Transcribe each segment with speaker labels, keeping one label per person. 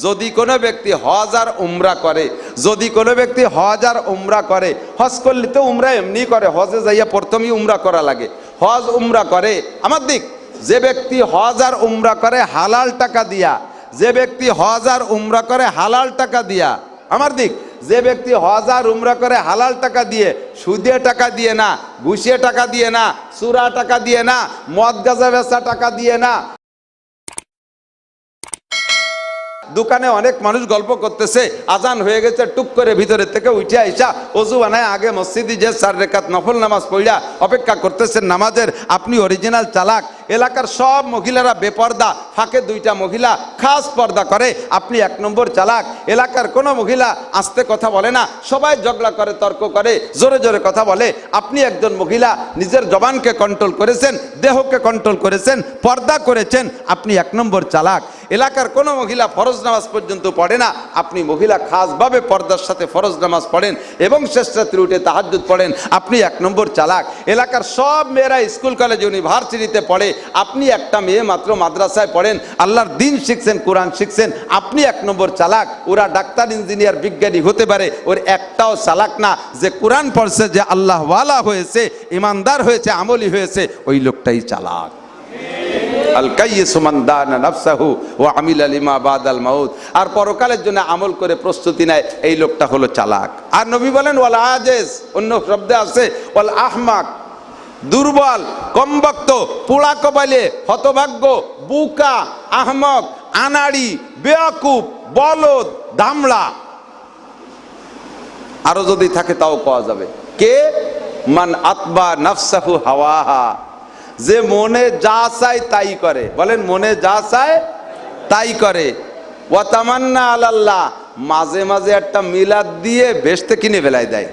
Speaker 1: যদি কোনো ব্যক্তি হজ আর উমরা করে, যদি কোনো ব্যক্তি হজ আর উমরা করে, হজ করলে তো উমরা এমনি করে, হজে যাইয়া প্রথমেই উমরা করা লাগে, হজ উমরা করে আমার দিক, যে ব্যক্তি হজ আর উমরা করে হালাল টাকা দিয়া, যে ব্যক্তি হজ আর উমরা করে হালাল টাকা দিয়া আমার দিক, যে ব্যক্তি হজ আর উমরা করে হালাল টাকা দিয়ে, সুদে টাকা দিয়ে না, ঘুষে টাকা দিয়ে না, চুরা টাকা দিয়ে না, মদ গাঁজা বেচা টাকা দিয়ে না। দোকানে অনেক মানুষ গল্প করতেছে, আজান হয়ে গেছে, টুক করে ভিতরে থেকে উঠে আইসা অজু বানায় আগে মসজিদে যে 4 রাকাত নফল নামাজ পড়া অপেক্ষা করতেছেন নামাজের, আপনি অরিজিনাল চালাক। এলাকার সব মহিলারা বেপর্দা, ফাঁকে 2টা মহিলা খাস পর্দা করে, আপনি 1 নম্বর চালাক। এলাকার কোনো মহিলা আস্তে কথা বলে না, সবাই ঝগড়া করে, তর্ক করে, জোরে জোরে কথা বলে, আপনি একজন মহিলা নিজের জবানকে কন্ট্রোল করেছেন, দেহকে কন্ট্রোল করেছেন, পর্দা করেছেন, আপনি 1 নম্বর চালাক। এলাকার কোনো মহিলা ফরজ নামাজ পর্যন্ত পড়ে না, আপনি মহিলা খাসভাবে পর্দার সাথে ফরজ নামাজ পড়েন এবং শেষ রাত্রে উঠে তাহাজ্জুদ পড়েন, আপনি 1 নম্বর চালাক। এলাকার সব মেয়েরা স্কুল কলেজ ইউনিভার্সিটিতে পড়ে, আপনি একটা মেয়ে মাত্র মাদ্রাসায় পড়েন, আল্লাহর দ্বীন শিখছেন, কোরআন শিখছেন, আপনি 1 নম্বর চালাক। ওরা ডাক্তার, ইঞ্জিনিয়ার, বিজ্ঞানী হতে পারে, ওর একটাও চালাক না যে কোরআন পড়ছে, যে আল্লাহ ওয়ালা হয়েছে, ইমানদার হয়েছে, আমলি হয়েছে, ওই লোকটাই চালাক। আল কাইয়িসু মান দানা নাফসাহু ওয়া আমিলা লিমা বাদাল মাউত, আর পরকালের জন্য আমল করে প্রস্তুতি নেয়, এই লোকটা হলো চালাক। আর নবী বলেন ওয়াল আজিজ, অন্য শব্দে আছে ওয়াল আহমাক, দুর্বল, কমবক্ত, পোড়া কপালে, হতভাগ্য, বুকা, আহমক, আনাড়ি, বেয়াকুব, বলদ, ধামড়া, আরো যদি থাকে তাও পাওয়া যাবে। কে? মান আতবা নাফসাহু হাওয়াহা, যে মনে যা চায় তাই করে, বলেন মনে যা চায় তাই করে। ওয়া তামান্না আলাল্লাহ, মাঝে মাঝে একটা মিলাদ দিয়ে বেহেশতে কিনে ফেলায় দেয়।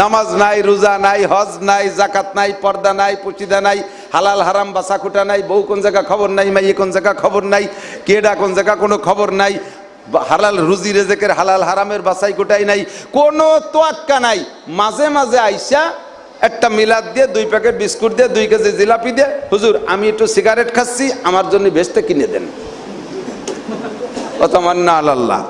Speaker 1: নামাজ নাই, রোজা নাই, হজ নাই, জাকাত নাই, পর্দা নাই, পুচিদা নাই, হালাল হারাম বাসাকুটা নাই, বউ কোন জায়গা খবর নাই, মাইয়ে কোন জায়গা খবর নাই, কেডা কোন জায়গা কোনো খবর নাই, হালাল রুজি রেজেকের হালাল হারামের বাসাই কোটাই নাই, কোনো তোয়াক্কা নাই। মাঝে মাঝে আইসা একটা মিলাদ দিয়ে, 2 প্যাকেট বিস্কুট দিয়ে, 2 কেজি জিলাপি দিয়ে, হুজুর আমি একটু সিগারেট খাচ্ছি, আমার জন্য বেহেশতে কিনে দেন। ওয়া তামান্না আলাল্লাহ,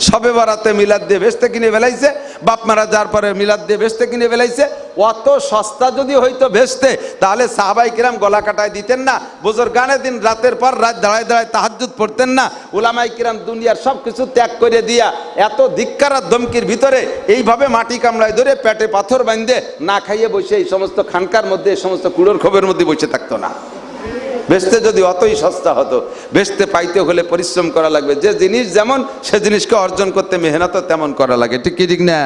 Speaker 1: সবে বরাতে মিলাদ দিয়ে বেহেশতে কিনে ফেলাইছে, বাপ মারা যার পরে মিলাদ দিয়ে বেহেশতে কিনে ফেলাইছে। অত সস্তা যদি হইতো বেহেশতে, তাহলে সাহাবাই কিরাম গলা কাটায় দিতেন না, বুজুর্গানে দিন রাতের পর রাত দাঁড়ায় দাঁড়ায় তাহাজ্জুদ পড়তেন না, উলামাই কিরাম দুনিয়ার সব কিছু ত্যাগ করে দিয়া এত ধিক্কার আর ধমকির ভিতরে এইভাবে মাটি কামড়ায় ধরে পেটে পাথর বাঁধে না খাইয়ে বসে এই সমস্ত খানকার মধ্যে, এই সমস্ত কুড়োর খোবের মধ্যে বসে থাকতো না। বেহেশতে যদি অতই সস্তা হতো, বেহেশতে পাইতে হলে পরিশ্রম করা লাগবে, যে জিনিস যেমন সে জিনিসকে অর্জন করতে মেহনতও তেমন করা লাগে, ঠিক কি ঠিক না?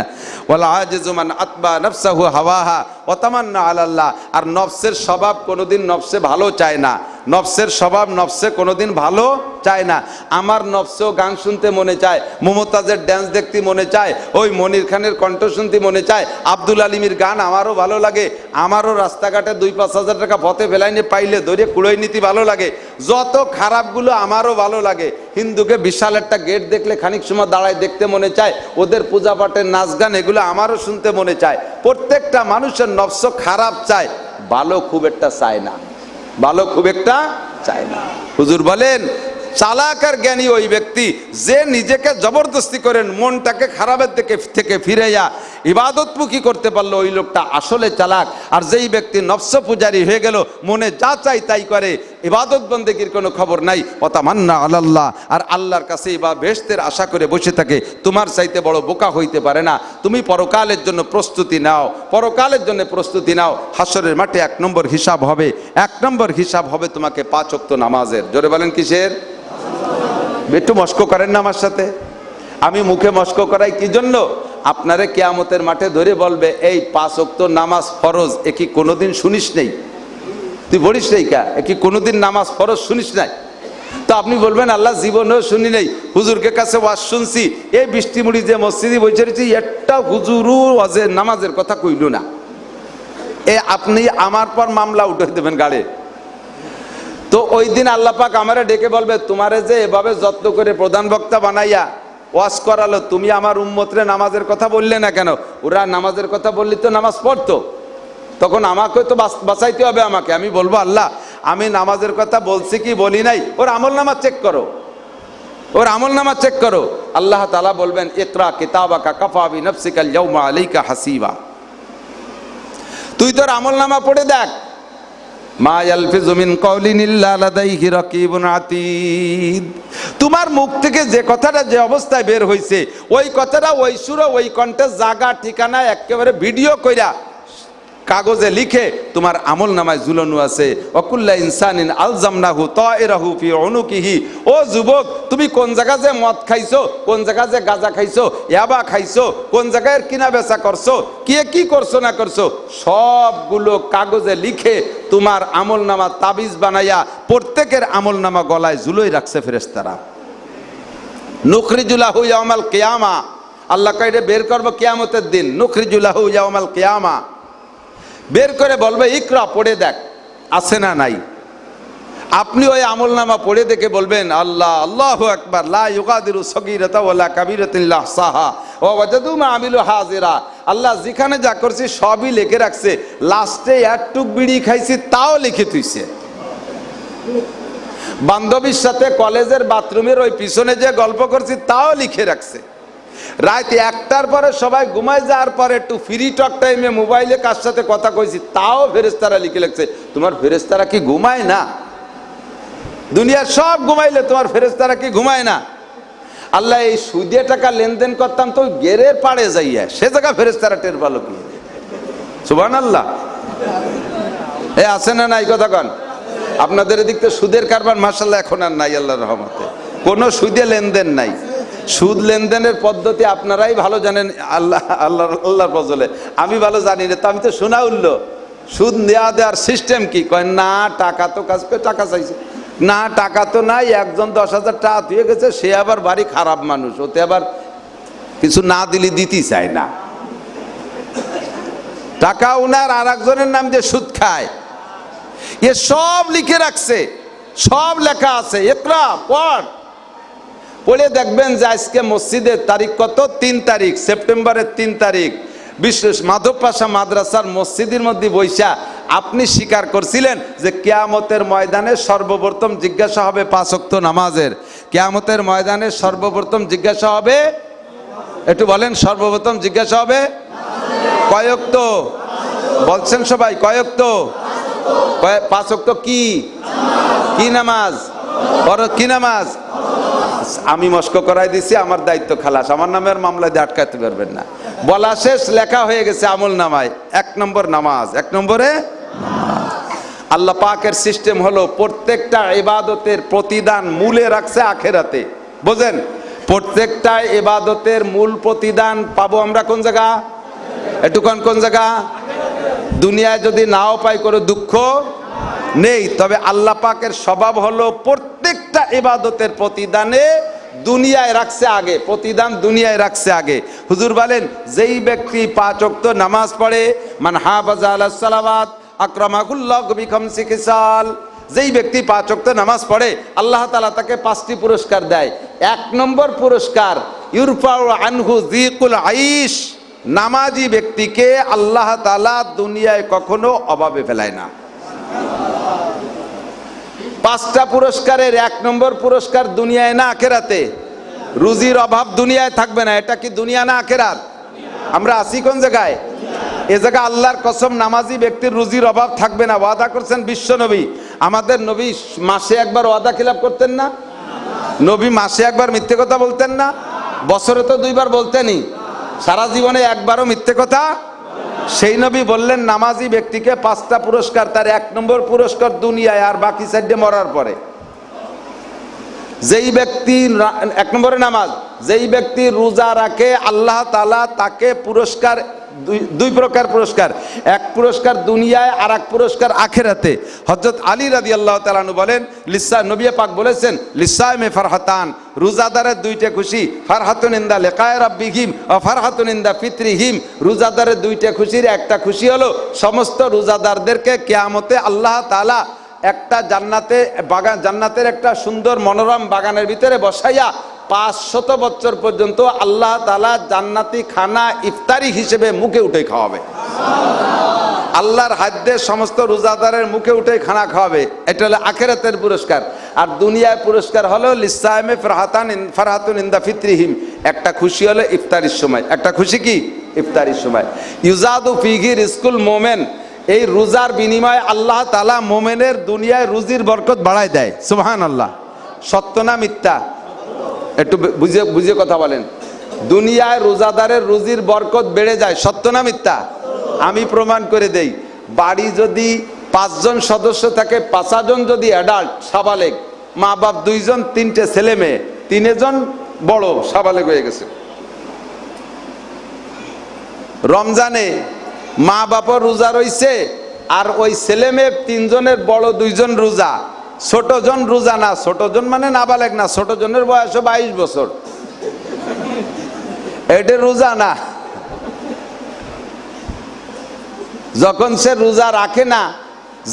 Speaker 1: ওয়াল আজিজু মান আতবা নাফসাহু হাওয়াহা ওয়া তামান্না আলাল্লাহ, আর নফসের স্বভাব কোনোদিন নফসে ভালো চায় না, নফসের স্বভাব নফসে কোনোদিন ভালো চায় না। আমার নফসেও গান শুনতে মনে চায়, মমতাজের ড্যান্স দেখতে মনে চায়, ওই মনির খানের কণ্ঠ শুনতে মনে চায়, আব্দুল আলিমের গান আমারও ভালো লাগে, আমারও রাস্তাঘাটে 2-5 হাজার টাকা পথে ফেলাইনে পাইলে ধরে কুড়োই নীতি ভালো লাগে, যত খারাপগুলো আমারও ভালো লাগে। হিন্দুকে বিশাল একটা গেট দেখলে খানিক সময় দাঁড়ায় দেখতে মনে চায়, ওদের পূজা পাঠের নাচ গান এগুলো আমারও শুনতে মনে চায়। প্রত্যেকটা মানুষের নফস খারাপ চায়, ভালো খুব একটা চায় না, ভালো খুব একটা চায় না। হুজুর বলেন চালাক আর জ্ঞানী ওই ব্যক্তি যে নিজেকে জবরদস্তি করেন মনটাকে খারাপের থেকে ফিরাইয়া ইবাদতমুখী করতে পারলো, ওই লোকটা আসলে চালাক। আর যেই ব্যক্তি নফস পূজারী হয়ে গেল, মনে যা চাই তাই করে, ইবাদত বন্দেগীর কোনো খবর নাই, ওয়া তামান্না আলাল্লাহ, আর আল্লাহর কাছেই বা বেহেশতের আশা করে বসে থাকে, তোমার চাইতে বড় বোকা হইতে পারে না। তুমি পরকালের জন্য প্রস্তুতি নাও, পরকালের জন্য প্রস্তুতি নাও। হাসরের মাঠে 1 নম্বর হিসাব হবে, 1 নম্বর হিসাব হবে তোমাকে 5 ওয়াক্ত নামাজের। জোরে বলেন কিসের? একটু মস্ক করেন না আমার সাথে? আমি মুখে মস্ক করাই কি জন্য? আপনারে কিয়ামতের মাঠে ধরে বলবে এই 5 ওয়াক্ত নামাজ ফরজ, এ কি কোনোদিন শুনিস নেই? তুই বলিস নেই কা, এ কি কোনোদিন নামাজ ফরজ শুনিস নাই? তো আপনি বলবেন আল্লাহ জীবনেও শুনি নেই, হুজুরকে কাছে ওয়াজ শুনছি, এই বৃষ্টিমুড়ি যে মসজিদে বসে রয়েছি একটা হুজুরও ওয়াজের নামাজের কথা কইল না। আপনি আমার পর মামলা উঠে দেবেন গাড়ে। তো ওই দিন আল্লাহ পাক আমারে ডেকে বলবে, তোমারে যে এভাবে যত্ন করে প্রধান বক্তা বানাইয়া ওয়াজ করালো, তুমি আমার উম্মতরে নামাজের কথা বললে না কেন? ওরা নামাজের কথা বললি তো নামাজ পড়তো, তখন আমাকে তো বাঁচাইতে হবে আমাকে। আমি বলবো আল্লাহ আমি নামাজের কথা বলছি কি বলি নাই, ওর আমল নামা চেক করো। ওর আমল নামা চেক করো। আল্লাহ তাআলা বলবেন ইকরা কিতাবাকা কাফা বিনাফসিকাল ইয়াউমা আলাইকা হাসিবা। তুই তোর আমল নামা পড়ে দেখ, মা ইয়ালফিজু মিন কাউলিন ইল্লা লাদাইহি রাকিবুন আতীদ। তোমার মুখ থেকে যে কথাটা যে অবস্থায় বের হইছে, ওই কথাটা ওই সুরে ওই কণ্ঠে জায়গা ঠিকানা একেবারে ভিডিও কইরা কাগজে লিখে তোমার আমল নামায় ঝুলানো আছে। ওয়াকুল্লা ইনসানিন আলজামনাহু তায়রাহু ফি উনুকিহি। ও যুবক, তুমি কোন জায়গায় যে মদ খাইছো, কোন জায়গায় যে গাঁজা খাইছো, ইয়াবা খাইছো, কোন জায়গায় কিনা বেচা করছো, কি করছো না করছো, সবগুলো কাগজে লিখে তোমার আমল নামা তাবিজ বানাইয়া প্রত্যেকের আমল নামা গলায় ঝুলোই রাখছে ফেরেশতারা। নুখরিজুলাহু ইয়াউমাল কিয়ামা, আল্লাহ কইরে বের করব কিয়ামতের দিন। নুখরিজুলাহু ইয়াউমাল কিয়ামা, বের করে বলবে ইকরা, পড়ে দেখ আছে না নাই। আপনি ওই আমল নামা পড়ে দেখে বলবেন আল্লাহ আল্লাহু আকবার, লা ইউগাদিরু সগীরাতা ওয়ালা কাবীরাতান ইল্লা আহসাহা ওয়া ওয়াজাদু মা আমিলু হাজিরা। আল্লাহ যেখানে যা করছি সবই লিখে রাখছে, লাস্টে একটুক বিড়ি খাইছি তাও লিখে তুইছে। বান্ধবীর সাথে কলেজের বাথরুমের ওই পিছনে যে গল্প করছি তাও লিখে রাখছে। রাত 1টার পরে সবাই ঘুমায় যাওয়ার পরে একটু ফ্রি টক টাইমে মোবাইলে কার সাথে কথা কইছি তাও ফেরেশতারা লিখে রাখছে। তোমার ফেরেশতারা কি ঘুমায় না? দুনিয়ার সব ঘুমাইলে তোমার ফেরেশতারা কি ঘুমায় না? আল্লাহ এই সুদে টাকা লেনদেন করতাম তো গেরের পাড়ে যাইয়া, সে জায়গা ফেরেশতারা টের পালো কি? সুবহানাল্লাহ। এ আছে না নাই কথা কন? আপনাদের এদিক থেকে সুদের কারবার মাশাআল্লাহ এখন আর নাই, আল্লাহর রহমতে কোনো সুদে লেনদেন নাই। সুদ লেনদেনের পদ্ধতি আপনারাই ভালো জানেন, আল্লাহর ফজলে। আমি ভালো জানি না, তো আমি তো শোনা উঠলো সুদ নেওয়া দেওয়ার সিস্টেম কি? কয় না টাকা তো কাজ করে টাকা চাইছে, না টাকা তো নাই, একজন 10,000 টাকা দিয়ে গেছে, সে আবার বাড়ি খারাপ মানুষ, ওতে আবার কিছু না দিলে দিতেই চায় না। টাকা উনার আর একজনের নাম দিয়ে সুদ খায়। এ সব লিখে রাখছে, সব লেখা আছে। ইকরা, পড়, পড়ে দেখবেন যে আজকে মসজিদের তারিখ কত? 3 তারিখ, সেপ্টেম্বরের 3 তারিখ। বিশেষ মাধবপাশা মাদ্রাসার মসজিদের মধ্যে বৈশা আপনি স্বীকার করছিলেন যে কিয়ামতের ময়দানে সর্বপ্রথম জিজ্ঞাসা হবে 5 ওয়াক্ত নামাজের। কিয়ামতের ময়দানে সর্বপ্রথম জিজ্ঞাসা হবে, একটু বলেন, সর্বপ্রথম জিজ্ঞাসা হবে কয় ওয়াক্ত? বলছেন সবাই কয় ওয়াক্ত? 5 ওয়াক্ত। কি কি নামাজ? বড় কি নামাজ? আমি মস্ক করাই দিছি, আমার দায়িত্ব খালাস, আমার নামের মামলায় দিয়ে আটকাতে পারবেন না। বলা শেষ, লেখা হয়ে গেছে আমল নামায় 1 নম্বর নামাজ। 1 নম্বরে আল্লাহ পাকের সিস্টেম হলো প্রত্যেকটা ইবাদতের প্রতিদান মূলে রাখছে আখেরাতে। বুঝেন, প্রত্যেকটা ইবাদতের মূল প্রতিদান পাবো আমরা কোন জায়গা? একটু কোন জায়গা? দুনিয়ায় যদি নাও পাই কোনো দুঃখ নেই, তবে আল্লাহ পাকের স্বভাব হলো প্রত্যেকটা ইবাদতের প্রতিদানে দুনিয়ায় রাখছে আগে, প্রতিদান দুনিয়ায় রাখছে আগে। হুজুর বলেন, যেই ব্যক্তি 5 ওয়াক্ত নামাজ পড়ে, মান হাফাজা আলাস সালাওয়াত আকরামাহুল্লাহু বিখামসি খিসাল, যেই ব্যক্তি 5 ওয়াক্ত নামাজ পড়ে আল্লাহ তাআলা তাকে 5টি পুরস্কার দেয়। 1 নম্বর পুরস্কার, ইউরফাউ আনহু যিকুল আইশ, নামাজি ব্যক্তিকে আল্লাহ তাআলা দুনিয়ায় কখনো অভাবে ফেলায় না। 5টা পুরস্কারের 1 নম্বর পুরস্কার দুনিয়ায় না আখেরাতে। রুজির অভাব দুনিয়ায় থাকবে না। এটা কি দুনিয়া না আখেরাত? আমরা আছি কোন জায়গায়? এ জায়গা আল্লাহর কসম, নামাজি ব্যক্তির রুজির অভাব থাকবে না। ওয়াদা করছেন বিশ্ব নবী। আমাদের নবী মাসে একবার ওয়াদা খিলাফ করতেন না? নবী মাসে একবার মিথ্যে কথা বলতেন না? বছরে তো 2বার বলতেনই, সারা জীবনে একবারও মিথ্যে কথা। সেই নবী বললেন নামাজি ব্যক্তিকে 5টা পুরস্কার, তার 1 নম্বর পুরস্কার দুনিয়ায়, আর বাকি 4টে মরার পরে। যেই ব্যক্তি 1 নম্বরে নামাজ, যেই ব্যক্তি রোজা রাখে আল্লাহ তাআলা তাকে পুরস্কার, 2 প্রকার পুরস্কার, 1 পুরস্কার দুনিয়ায় আর 1 পুরস্কার আখেরাতে। হযরত আলী রাদিয়াল্লাহু তাআলা আনহু বলেন, নবী পাক বলেছেন, লিসাইমে ফারহাতান, রোজাদারের 2টা খুশি, ফারহাতুন ইনদা লিকায়ে রাব্বিহিম ওয়া ফারহাতুন ইনদা ফিতরিহিম। রোজাদারের 2টা খুশির একটা খুশি হলো সমস্ত রোজাদারদেরকে কিয়ামতে আল্লাহ তাআলা একটা জান্নাতের একটা সুন্দর মনোরম বাগানের ভিতরে বসাইয়া 500 বছর পর্যন্ত আল্লাহ তাআলা জান্নাতি খানা ইফতারি হিসেবে মুখে উঠে খাওয়াবে। আল্লাহর হাত দিয়ে সমস্ত রোজাদারের মুখে উঠে খানা খাওয়াবে। এটা হলো আখিরাতের পুরস্কার। আর দুনিয়ায় পুরস্কার হলো লিসাইমে ফারহাতুন ইনদা ফিত্রিহিম, একটা খুশি হলো ইফতারির সময়। একটা খুশি কি? ইফতারির সময়। ইউজাদু ফিহি রিজকুল মোমেন, এই রোজার বিনিময়ে আল্লাহ তাআলা মোমেনের দুনিয়ায় রুজির বরকত বাড়ায় দেয়। সুবহানাল্লাহ। সত্য না মিথ্যা? একটু বুঝে বুঝে কথা বলেন। দুনিয়ায় রোজাদারের রুজির বরকত বেড়ে যায়, সত্য না মিথ্যা? আমি প্রমাণ করে দেই। বাড়ি যদি 5 জন সদস্য থাকে, 5 জন যদি অ্যাডাল্ট সাবালেগ, মা বাপ 2 জন, 3টে ছেলে মেয়ে, 3 জন বড় সাবালেগ হয়ে গেছে। রমজানে মা বাপও রোজা রইছে, আর ওই ছেলে মেয়ে 3 জনের বড় 2 জন রোজা, ছোট জন রোজা না। ছোট জন মানে নাবালেগ না, ছোট জনের বয়স 22 বছর, এটা রোজা না। যখন সে রোজা রাখে না,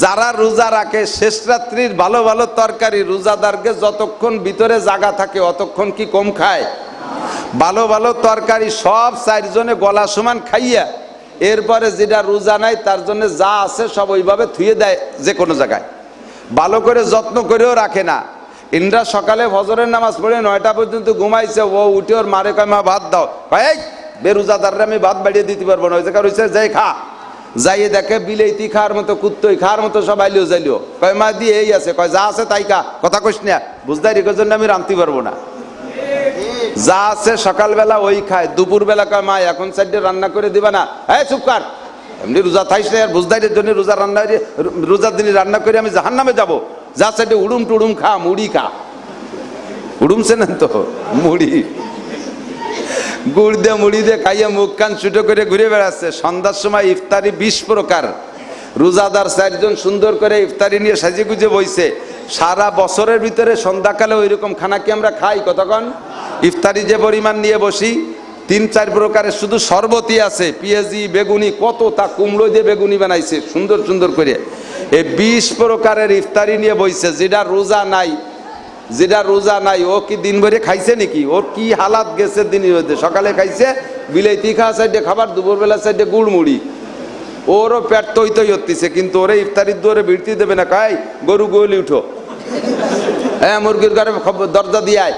Speaker 1: যারা রোজা রাখে শেষ রাত্রির ভালো ভালো তরকারি রোজাদারকে যতক্ষণ ভিতরে জায়গা থাকে অতক্ষণ কি কম খায়? ভালো ভালো তরকারি সব 4 জনে গলা সমান খাইয়া এরপরে যেটা রোজা নাই তার জন্য যা আছে সব ওইভাবে থুয়ে দেয় যে কোনো জায়গায়, ভালো করে যত্ন করেও রাখে না। ইন্দ্রা সকালে ফজরের নামাজ পড়ে 9টা পর্যন্ত ঘুমাইছে, ও উঠে ওর মারে কয় মা ভাত দাও, এই বেরোজাদাররা আমি ভাত বাড়িয়ে দিতে পারবো না, ওই জায়গা রয়েছে যাই খা। যাইয়ে দেখে বিলেতি খাওয়ার মতো কুত্তই খাওয়ার মতো সব আইলেও যাইলেও কয় মা দিয়ে এই আছে, কয় যা আছে তাই খা, কথা কইস না, বুঝতে রেখে জন্য আমি রাঁধতে পারবো না। যা আছে সকালবেলা ওই খায়, দুপুরবেলা কয় মা এখন সাইডে রান্না করে দিবা না, এই চুপ কর, এমনি রোজা থাইস না আর বুঝদাইরের জন্য রোজার দিনে রান্না করে আমি জাহান্নামে যাবো, যা সাইডে উড়ুম টুড়ুম খা, মুড়ি খা। উড়ুমছে না তো মুড়ি, গুড় দিয়ে মুড়ি দিয়ে খাইয়ে মুখ কান ছুটো করে ঘুরে বেড়াচ্ছে। সন্ধ্যার সময় ইফতারি 20 প্রকার, রোজাদার 4 জন সুন্দর করে ইফতারি নিয়ে সাজে গুজে বইছে। সারা বছরের ভিতরে সন্ধ্যাকালে ওই রকম খানা কি আমরা খাই কতক্ষণ? ইফতারি যে পরিমাণ নিয়ে বসি, 3-4 প্রকারের শুধু শরবতই আছে, পেঁয়াজি বেগুনি কত, তা কুমড়ো দিয়ে বেগুনি বানাইছে সুন্দর সুন্দর করে। এই 20 প্রকারের ইফতারি নিয়ে বইছে। যেটা রোজা নাই, যেটা রোজা নাই ও কি দিন ভরে খাইছে নাকি? ওর কি হালাত গেছে দিনের মধ্যে। সকালে খাইছে বিলাইতি খাওয়া সাইডে খাবার, দুপুরবেলা সাইডে গুড় মুড়ি, ওরও পেট তৈ তৈ হচ্ছে, কিন্তু ওরে ইফতারির দৌড়ে ভিড়তি দেবে না, খাই গরু গোলি উঠো, হ্যাঁ মুরগির ঘরে দরজা দিয়ে আয়,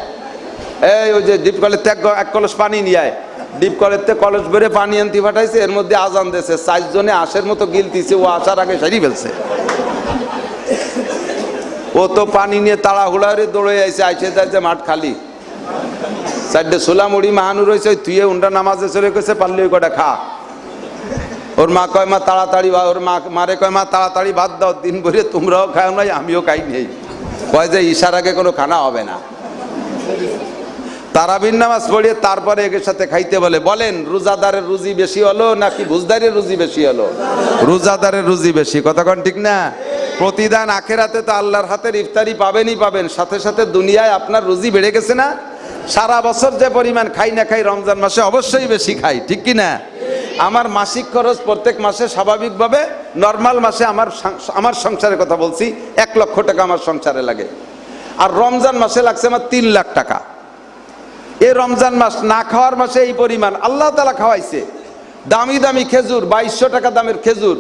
Speaker 1: এই ওই যে ডিপ কলের থেকে 1 কলস পানি নিয়ে আয়। ডিপ কলের থেকে কলস ভরে পানি আনতে পাঠাইছে, এর মধ্যে আজান দিয়েছে, 4 জনে আশের মতো গিলতিছে, ও আসার আগে সারি ফেলছে। ও তো পানি নিয়ে তাড়াহুড়ারে দৌড়ে আইছে, আইসে যাইছে মাঠ খালি, 4টে ছোলা মুড়ি মাহানু রয়েছে, তুই উন্ডা নামাজে চলে গেছে, পারলে ওই কটা খা। ওর মা কয় মা তাড়াতাড়ি, ওর মারে কয় মা তাড়াতাড়ি ভাত দাও, দিন ভরে তোমরাও খাও নাই আমিও খাই নেই, কয় যে ঈশার আগে কোনো খানা হবে না। তারাবির নামাজ পড়িয়ে তারপরে এর সাথে খাইতে বলে। বলেন রোজাদারের রুজি বেশি হলো নাকি বুঝদারের রুজি বেশি হলো? রোজাদারের রুজি বেশি, কথা কোন ঠিক না? প্রতিদান আখেরাতে তো আল্লাহর হাতের ইফতারি পাবেনই পাবেন, সাথে সাথে দুনিয়ায় আপনার রুজি বেড়ে গেছে না? সারা বছর যে পরিমাণ খাই না খাই, রমজান মাসে অবশ্যই বেশি খাই, ঠিক কি না? আমার মাসিক খরচ প্রত্যেক মাসে স্বাভাবিকভাবে নর্মাল মাসে আমার সংসারের কথা বলছি 1 লক্ষ টাকা আমার সংসারে লাগে, আর রমজান মাসে লাগছে আমার 3 লাখ টাকা। এই রমজান মাস না খাওয়ার মাসে এই পরিমাণ আল্লাহ তাআলা খাওয়াইছে। দামি দামি খেজুর, 2200 টাকা দামের খেজুর,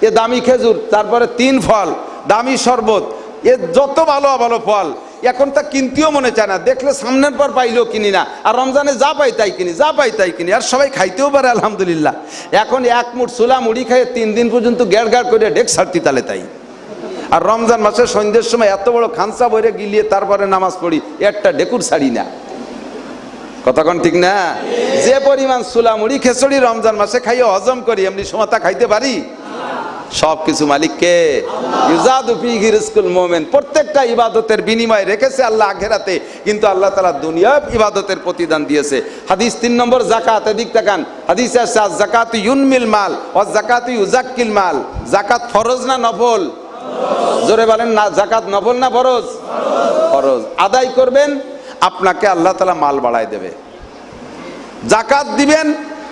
Speaker 1: এ দামি খেজুর, তারপরে 3 ফল, দামি শরবত, এ যত ভালো ভালো ফল, এখন তা কিনতেও মনে চায় না, দেখলে সামনের পর পাইলেও কিনি না। আর রমজানে যা পাই তাই কিনি, যা পাই তাই কিনি, আর সবাই খাইতেও পারে আলহামদুলিল্লাহ। এখন 1 মুঠ ছোলা মুড়ি খাইয়ে 3 দিন পর্যন্ত গ্যাড় গ্যাড় করে ডেক ছাড়তি তালে তাই। আর রমজান মাসে সন্ধ্যের সময় এত বড় খানসা ভরে গিলিয়ে তারপরে নামাজ পড়ি, একটা ডেকুর ছাড়ি না, কতক্ষণ ঠিক না? যে পরিমাণ ছোলা মুড়ি খেচড়ি রমজান মাসে খাইয়ে হজম করি, এমনি সময় তা খাইতে পারি? সবকিছু মালিককে। ইউজাদু ফিহি রিজকুল মুমিন, প্রত্যেকটা ইবাদতের বিনিময় রেখেছে আল্লাহ আখিরাতে, কিন্তু আল্লাহ তাআলা দুনিয়ায় ইবাদতের প্রতিদান দিয়েছে। হাদিস 3 নম্বর যাকাত, এদিক তাকান। হাদিসে আছে যাকাতু ইউনমিল মাল ওয়া যাকাতু ইউজাক্কিল মাল। যাকাত ফরজ না নফল? জোরে বলেন না, যাকাত নফল না ফরজ? ফরজ। আদায় করবেন, আপনাকে আল্লাহ তাআলা মাল বাড়ায় দেবে। যাকাত দিবেন,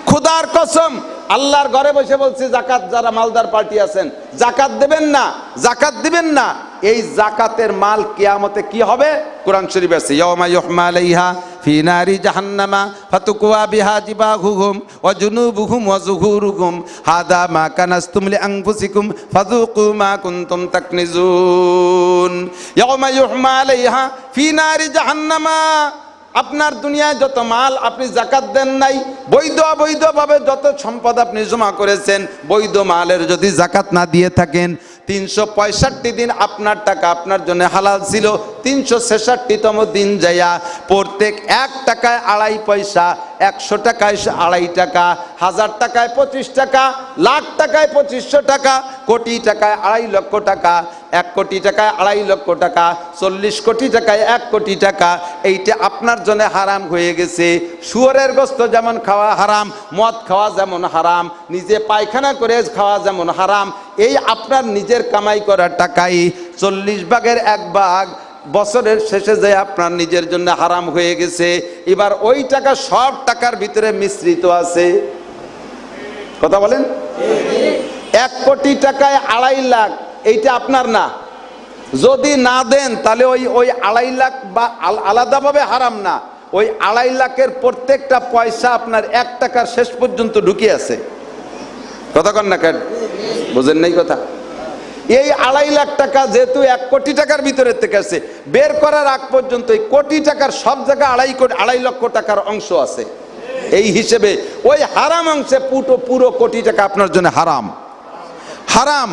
Speaker 1: খোদার কসম আল্লাহর ঘরে বসে বলছি জাকাত, যারা মালদার পার্টি আছেন জাকাত দেবেন না, জাকাত দিবেন না। এই জাকাতের মাল কিয়ামতে কি হবে? কোরআন শরীফ আছে, ইয়াউমা ইউহমা আলাইহা ফি নারি জাহান্নামা ফাতুকওয়া বিহা জিবাহুহুম ওয়া জুনুবুহুম ওয়া যুহুরুহুম হাদা মা কানাসতুম লিআনফুসিকুম ফাযুকু মা কুনতুম তাকনিজুন। ইয়াউমা ইউহমা আলাইহা ফি নারি জাহান্নামা, আপনার দুনিয়ায় যত মাল আপনি জাকাত দেন নাই, বৈধ অবৈধভাবে যত সম্পদ আপনি জমা করেছেন, বৈধ মালের যদি জাকাত না দিয়ে থাকেন, 365 দিন আপনার টাকা আপনার জন্য হালাল ছিল, 366তম দিন যাইয়া প্রত্যেক 1 টাকায় 2.5 পয়সা, 100 টাকায় 2.5 টাকা, 1000 টাকায় 25 টাকা, লাখ টাকায় 2500 টাকা, কোটি টাকায় 2.5 লক্ষ টাকা, 1 কোটি টাকায় 2.5 লক্ষ টাকা, 40 কোটি টাকায় 1 কোটি টাকা, এইটা আপনার জন্য হারাম হয়ে গেছে। শুয়োরের গোশত যেমন খাওয়া হারাম, মদ খাওয়া যেমন হারাম, নিজে পায়খানা করে খাওয়া যেমন হারাম, এই আপনার নিজের কামাই করার টাকাই 40 ভাগের 1 ভাগ বছরের শেষে যে আপনার নিজের জন্য হারাম হয়ে গেছে। এবার ওই টাকা সব টাকার ভিতরে মিশ্রিত আছে। কথা বলেন? 1 কোটি টাকায় 2.5 লাখ, এইটা আপনার না। যদি না দেন তাহলে ওই 2.5 লাখ বা আলাদাভাবে হারাম না, ওই 2.5 লাখের প্রত্যেকটা পয়সা আপনার 1 টাকার শেষ পর্যন্ত ঢুকে আছে। কথা কন না কেন? বুঝেন নাই কথা? এই 2.5 লাখ টাকা যেহেতু 1 কোটি টাকার ভিতরে থেকে আছে, বের করার আগ পর্যন্ত এই কোটি টাকার সব জায়গায় 2.5 লক্ষ টাকার অংশ আছে। এই হিসেবে ওই হারাম অংশে পুরো কোটি টাকা আপনার জন্য হারাম। হারাম।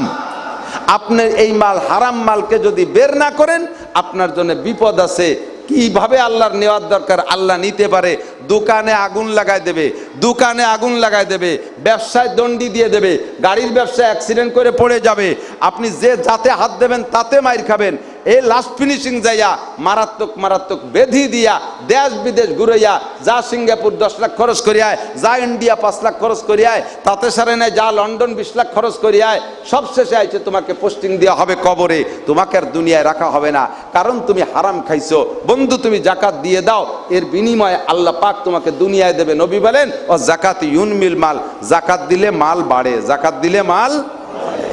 Speaker 1: আপনার এই মাল, হারাম মালকে যদি বের না করেন আপনার জন্য বিপদ আছে। কিভাবে আল্লাহর নেওয়ার দরকার? আল্লাহ নিতে পারে, দোকানে আগুন লাগাই দেবে, দোকানে আগুন লাগাই দেবে, ব্যবসায় দণ্ডি দিয়ে দেবে, গাড়ির ব্যবসায় অ্যাক্সিডেন্ট করে পড়ে যাবে, আপনি যে যাতে হাত দেবেন তাতে মাইর খাবেন। এই লাস্ট ফিনিশিং যাইয়া মারাত্মক বেধি দিয়া দেশ বিদেশ ঘুরাইয়া, যা সিঙ্গাপুর 10 লাখ খরচ করিয়ায়, যা ইন্ডিয়া 5 লাখ খরচ করিয়ায়, তাতে সারে নেয়, যা লন্ডন 20 লাখ খরচ করিয়ায়, সব শেষে আইছে তোমাকে পোস্টিং দেওয়া হবে কবরে, তোমাকে আর দুনিয়ায় রাখা হবে না, কারণ তুমি হারাম খাইছো। বন্ধু, তুমি জাকাত দিয়ে দাও, এর বিনিময়ে আল্লাহ পাক তোমাকে দুনিয়ায় দেবে। নবী বলেন, ও জাকাত ইউনমিল মাল, জাকাত দিলে মাল বাড়ে, জাকাত দিলে মাল বাড়ে।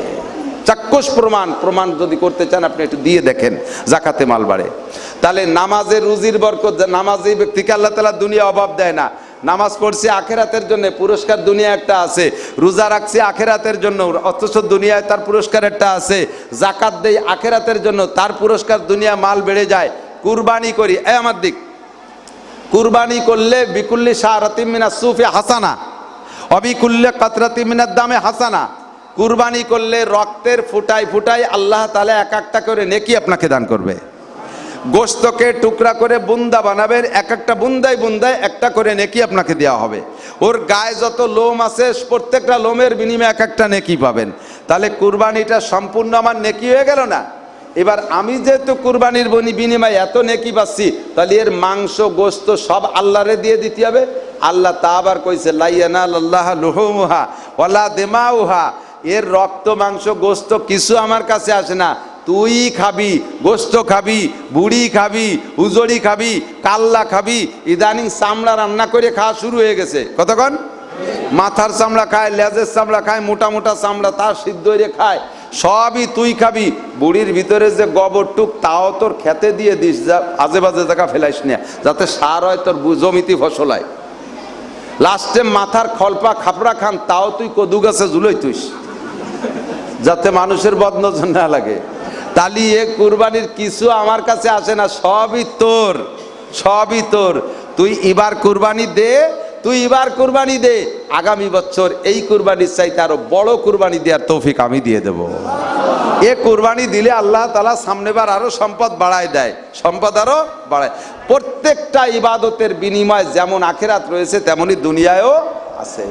Speaker 1: চাক্ষুষ প্রমাণ যদি করতে চান আপনি একটু দিয়ে দেখেন, জাকাতে মাল বাড়ে। তাহলে নামাজের রুজির বরকত, নামাজি ব্যক্তিকে আল্লাহ তাআলা দুনিয়া অভাব দেয় না। নামাজ পড়ছে আখেরাতের জন্য, পুরস্কার দুনিয়া একটা আছে। রোজা রাখছে আখেরাতের জন্য, অথচ দুনিয়ায় তার পুরস্কার একটা আছে। জাকাত দেই আখেরাতের জন্য, তার পুরস্কার দুনিয়া মাল বেড়ে যায়। কুরবানি করি, আমার দিক, কুরবানি করলে বিকুল্লি শারাতিম মিনাস সুফি হাসানা, অবিকুল্লি কাতরাতিম মিনাদ দামে হাসানা। কুরবানি করলে রক্তের ফুটায় আল্লাহ তাআলা 1-1টা করে নেকি আপনাকে দান করবে। গোশতকে টুকরা করে বুন্দা বানাবেন, 1-1টা বুন্দায় 1টা করে নেকি আপনাকে দেওয়া হবে। ওর গায়ে যত লোম আছে প্রত্যেকটা লোমের বিনিময়ে 1-1টা নেকি পাবেন। তাহলে কুরবানিটা সম্পূর্ণ আমার নেকি হয়ে গেল না? এবার আমি যেহেতু কুরবানির বিনিময়ে এত নেকি পাচ্ছি, তাহলে এর মাংস গোশত সব আল্লাহরে দিয়ে দিতে হবে। আল্লাহ তা আবার কইছে, লা ইয়ানালাল্লাহু লুহুমুহা ওয়ালা দিমাউহা, এর রক্ত মাংস গোশত কিছু আমার কাছে আসে না। তুই খাবি, গোশত খাবি, বুড়ি খাবি, উজড়ি খাবি, কাল্লা খাবি। ইদানিং চামড়া রান্না করে খাওয়া শুরু হয়ে গেছে। কতক্ষণ? মাথার চামড়া খায়, লেজের চামড়া খায়, মোটা চামড়া তার সিদ্ধ হয়ে খায়, সবই তুই খাবি। বুড়ির ভিতরে যে গোবরটুক তাও তোর খেতে দিয়ে দিস, যা আজে বাজে জায়গা ফেলাইস না, যাতে সার হয়, তোর জমিতে ফসল হয়। লাস্টে মাথার খলপা খাপড়া খান, তাও তুই কদু গাছে ঝুলোই তুইস, যাতে মানুষের বদনজর না লাগে। তালি এ কুরবানির কিছু আমার কাছে আসে না, সবই তোর, সবই তোর। তুই এবার কুরবানি দে, তুই এবার কুরবানি দে, আগামী বছর এই কুরবানির চাইতে আরো বড় কুরবানি দেওয়ার তৌফিক আমি দিয়ে দেব। এ কুরবানি দিলে আল্লাহ তাআলা সামনেবার আরো সম্পদ বাড়ায় দেয়, সম্পদ আরো বাড়ায়। প্রত্যেকটা ইবাদতের বিনিময় যেমন আখিরাত রয়েছে তেমনি দুনিয়ায়ও আছে।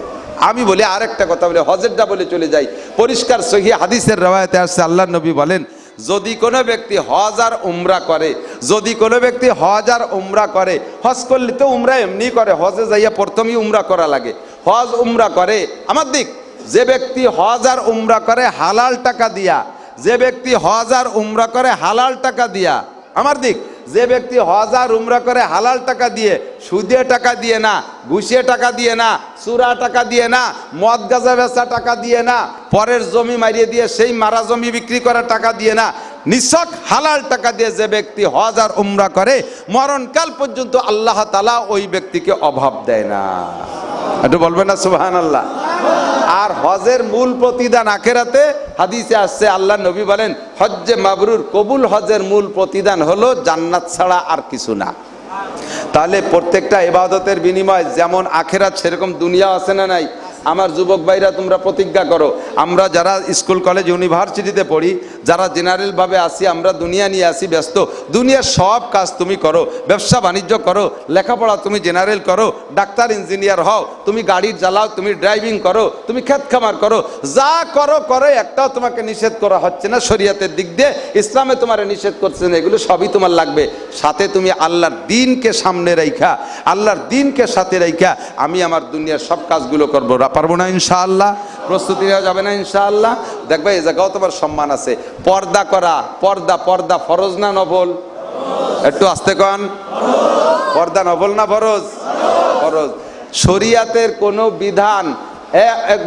Speaker 1: আমি বলি আরেকটা কথা বলে হজেরটা বলে চলে যাই। পরিষ্কার সহিহ হাদিসের রওয়ায়াতে আসছে, আল্লাহর নবী বলেন, যদি কোনো ব্যক্তি হজ আর উমরা করে, যদি কোনো ব্যক্তি হজ আর উমরা করে, হজ করলে তো উমরা এমনি করে, হজে যাইয়া প্রথমেই উমরা করা লাগে, হজ উমরা করে। আমার দিক, যে ব্যক্তি হজ আর উমরা করে হালাল টাকা দিয়া, যে ব্যক্তি হজ আর উমরা করে হালাল টাকা দিয়া, আমার দিক, যে ব্যক্তি হজ আর উমরা করে হালাল টাকা দিয়ে, সুদে টাকা দিয়ে না, ঘুষে টাকা দিয়ে না, চুরা টাকা দিয়ে না, মদ গাঁজা বেচা টাকা দিয়ে না, পরের জমি মারিয়ে দিয়ে সেই মারা জমি বিক্রি করা টাকা দিয়ে না, নিছক হালাল টাকা দিয়ে যে ব্যক্তি হজ আর উমরা করে, মরণকাল পর্যন্ত আল্লাহ তাআলা ওই ব্যক্তিকে অভাব দেয় না। একটু বলবেন না সুবহানাল্লাহ। আর হজের মূল প্রতিদান আখিরাতে হাদিসে আসছে, আল্লাহ নবী বলেন হজ্জে মাবরুর, কবুল হজের মূল প্রতিদান হলো জান্নাত ছাড়া আর কিছু না। তাহলে প্রত্যেকটা ইবাদতের বিনিময় যেমন আখিরাত সেরকম দুনিয়া আছে না নাই? আমার যুবক ভাইরা তোমরা প্রতিজ্ঞা করো, আমরা যারা স্কুল কলেজ ইউনিভার্সিটিতে পড়ি, যারা জেনারেলভাবে আসি, আমরা দুনিয়া নিয়ে আসি ব্যস্ত, দুনিয়ার সব কাজ তুমি করো, ব্যবসা বাণিজ্য করো, লেখাপড়া তুমি জেনারেল করো, ডাক্তার ইঞ্জিনিয়ার হও, তুমি গাড়ি চালাও, তুমি ড্রাইভিং করো, তুমি ক্ষেত খামার করো, যা করো করো, একটাও তোমাকে নিষেধ করা হচ্ছে না শরীয়তের দিক দিয়ে, ইসলামে তোমার নিষেধ করছে না, এগুলো সবই তোমার লাগবে। সাথে তুমি আল্লাহর দ্বীনকে সামনে রাইখা, আল্লাহর দ্বীনকে সাথে রাইখা আমি আমার দুনিয়ার সব কাজগুলো করবো। পারবো না ইনশাআল্লাহ? প্রস্তুতি নেওয়া যাবে না ইনশাআল্লাহ? দেখবে এই জায়গাও তোমার সম্মান আছে। পর্দা করা, পর্দা, পর্দা ফরজ না নফল? একটু আস্তে কন। পর্দা নফল না ফরজ? ফরজ। শরিয়াতের কোনো বিধান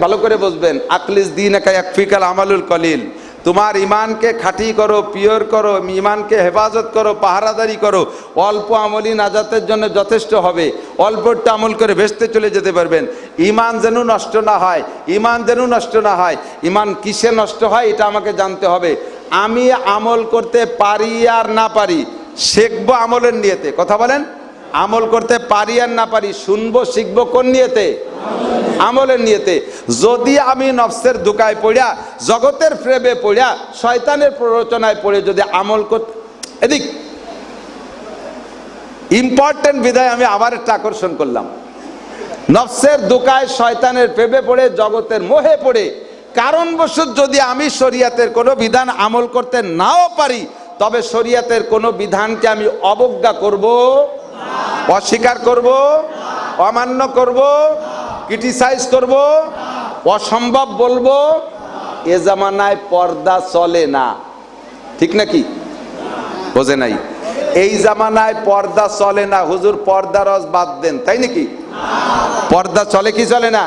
Speaker 1: ভালো করে বুঝবেন, আকলিস দীনাকা ইয়াকফিকাল আমালুল কলিল, তোমার ইমানকে খাঁটি করো, পিওর করো, ইমানকে হেফাজত করো, পাহারাদারি করো, অল্প আমলি নাজাতের জন্য যথেষ্ট হবে। অল্পটা আমল করে ভেস্তে চলে যেতে পারবেন। ইমান যেন নষ্ট না হয়, ইমান যেন নষ্ট না হয়। ইমান কিসে নষ্ট হয় এটা আমাকে জানতে হবে। আমি আমল করতে পারি আর না পারি, শিখবো আমলের নিয়তে। কথা বলেন, আমল করতে পারি আর না পারি, শুনবো শিখবো কোন নিয়তে? আমলের নিয়তে। যদি আমি নফসের ধোঁকায় পড়া, জগতের প্রেমে পড়া, শয়তানের প্ররোচনায় পড়ে যদি আমল করতে, এদিক ইম্পর্টেন্ট বিধায় আমি আবার একটা আকর্ষণ করলাম। নফসের ধোঁকায়, শয়তানের প্রেমে পড়ে, জগতের মোহে পড়ে কারণবশত যদি আমি শরিয়াতের কোনো বিধান আমল করতে নাও পারি, তবে শরিয়াতের কোনো বিধানকে আমি অবজ্ঞা করব, অস্বীকার করব, অমান্য করব, ক্রিটিসাইজ করব, অসম্ভব বলবো, এ জামানায় পর্দা চলে না। ঠিক নাকি? বোঝে নাই? এই জামানায় পর্দা চলে না। হুজুর পর্দা রস বাদ দেন, তাই নাকি? পর্দা চলে কি চলে না?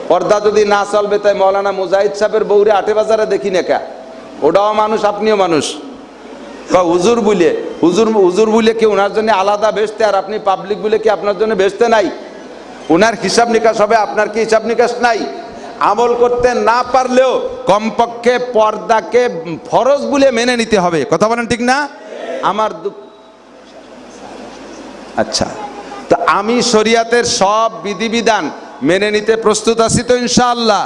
Speaker 1: পর্দা যদি না চলবে তাই মৌলানা মুজাহিদ সাহেবের বউরে আটে বাজারে দেখি না কে? ওটাও মানুষ, আপনিও মানুষ। হুজুর বলে, হুজুর বলে কি ওনার জন্য আলাদা বেচতে, আর আপনি পাবলিক বলে কি আপনার জন্য বেচতে নাই? ওনার হিসাব নিকাশ হবে, আপনার কি হিসাব নিকাশ নাই? আমল করতে না পারলেও কমপক্ষে পর্দাকে ফরজ বলে মেনে নিতে হবে। কথা বলেন ঠিক না? আমার আচ্ছা, তো আমি শরিয়াতের সব বিধিবিধান মেনে নিতে প্রস্তুত আছি তো ইনশাআল্লাহ?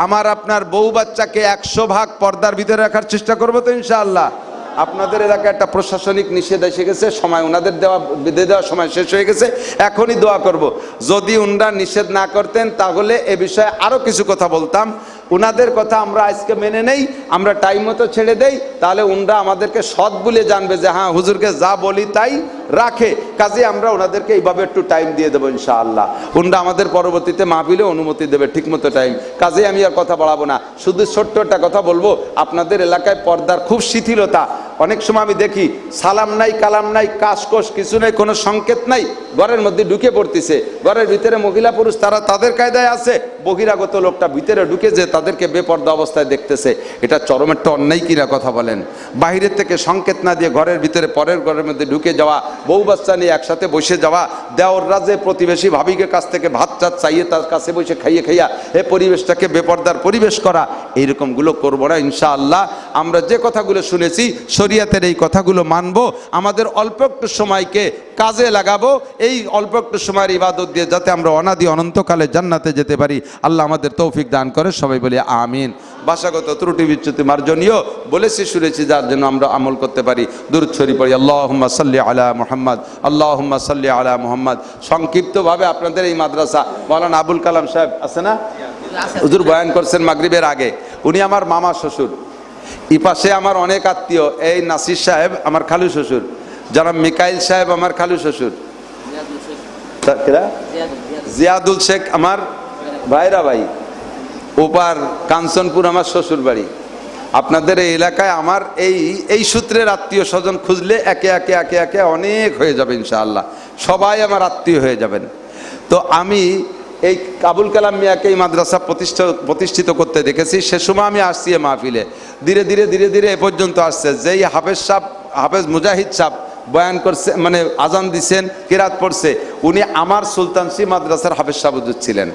Speaker 1: আমার আপনার বউ বাচ্চাকে 100% পর্দার ভিতরে রাখার চেষ্টা করবো তো ইনশাআল্লাহ? আপনাদের এলাকায় একটা প্রশাসনিক নিষেধ এসে গেছে, সময় ওনাদের বেঁধে দেওয়ার সময় শেষ হয়ে গেছে, এখনই দোয়া করব। যদি ওনারা নিষেধ না করতেন তাহলে এ বিষয়ে আরও কিছু কথা বলতাম। ওনাদের কথা আমরা আজকে মেনে নেই, আমরা টাইম মতো ছেড়ে দেই, তাহলে ওনারা আমাদেরকে সৎ বলে জানবে যে হ্যাঁ হুজুরকে যা বলি তাই রাখে। কাজে আমরা ওনাদেরকে এইভাবে একটু টাইম দিয়ে দেবো ইনশাআল্লাহ। ওনারা আমাদের পরবর্তীতে মাহফিলে অনুমতি দেবে ঠিকমতো টাইম। কাজে আমি আর কথা বাড়াবো না, শুধু ছোট্ট একটা কথা বলবো। আপনাদের এলাকায় পর্দার খুব শিথিলতা। অনেক সময় আমি দেখি সালাম নাই, কালাম নাই, কাশকোশ কিছু নেই, কোনো সংকেত নাই, ঘরের মধ্যে ঢুকে পড়তেছে। ঘরের ভিতরে মহিলা পুরুষ তারা তাদের কায়দায় আছে, বহিরাগত লোকটা ভিতরে ঢুকে যে তাদেরকে বেপর্দা অবস্থায় দেখতেছে। এটা চরম একটা অন্যায় কিনা? কথা বলেন। বাহিরের থেকে সংকেত না দিয়ে ঘরের ভিতরে পরের ঘরের মধ্যে ঢুকে যাওয়া, বউ বাচ্চা নিয়ে একসাথে বসে যাওয়া, দেওররা যে প্রতিবেশী ভাবিকে কাছ থেকে ভাত চাত চাইয়ে তার কাছে বসে খাইয়ে খাইয়া এই পরিবেশটাকে বেপর্দার পরিবেশ করা, এইরকমগুলো করবো না ইনশাআল্লাহ। আমরা যে কথাগুলো শুনেছি শরিয়াতের এই কথাগুলো মানবো, আমাদের অল্প একটু সময়কে কাজে লাগাবো। এই অল্প একটু সময়ের ইবাদত দিয়ে যাতে আমরা অনাদি অনন্তকালে জান্নাতে যেতে পারি, আল্লাহ আমাদের তৌফিক দান করে। সবাই বলি আমিন। ভাষাগত ত্রুটি বিচ্যুতি মার্জনীয় বলেছি শুনেছি, যার জন্য আমরা আমল করতে পারি। দুরূদ শরীফ পড়ি, আল্লাহুম্মা সাল্লি আলা মুহাম্মদ, আল্লাহুম্মা সাল্লি আলা মুহাম্মদ। সংক্ষিপ্তভাবে আপনাদের এই মাদ্রাসা মাওলানা আবুল কালাম সাহেব আছে না, হুজুর বয়ান করছেন মাগরিবের আগে, উনি আমার মামা শ্বশুর। এই পাশে আমার অনেক আত্মীয়, এই নাসির সাহেব আমার খালু শ্বশুর, জনাব মিকাইল সাহেব আমার খালু শ্বশুর, জিয়াদুল শেখ আমার ভাইরা ভাই, ওপার কাঞ্চনপুর আমার শ্বশুর বাড়ি। আপনাদের এই এলাকায় আমার এই সূত্রের আত্মীয় স্বজন খুঁজলে একে একে একে একে অনেক হয়ে যাবে ইনশাআল্লাহ, সবাই আমার আত্মীয় হয়ে যাবেন। তো আমি এই আবুল কালাম মিয়াকে এই মাদ্রাসা প্রতিষ্ঠিত করতে দেখেছি। সে সময় আমি আসছি এ মাহফিলে, ধীরে ধীরে ধীরে ধীরে এ পর্যন্ত আসছে। যেই হাফেজ মুজাহিদ সাহেব বয়ান করছে, মানে আজান দিছেন, কিরাত পড়ছে, উনি আমার সুলতানসি মাদ্রাসার হাফেজ সাহেব হুজুর ছিলেন।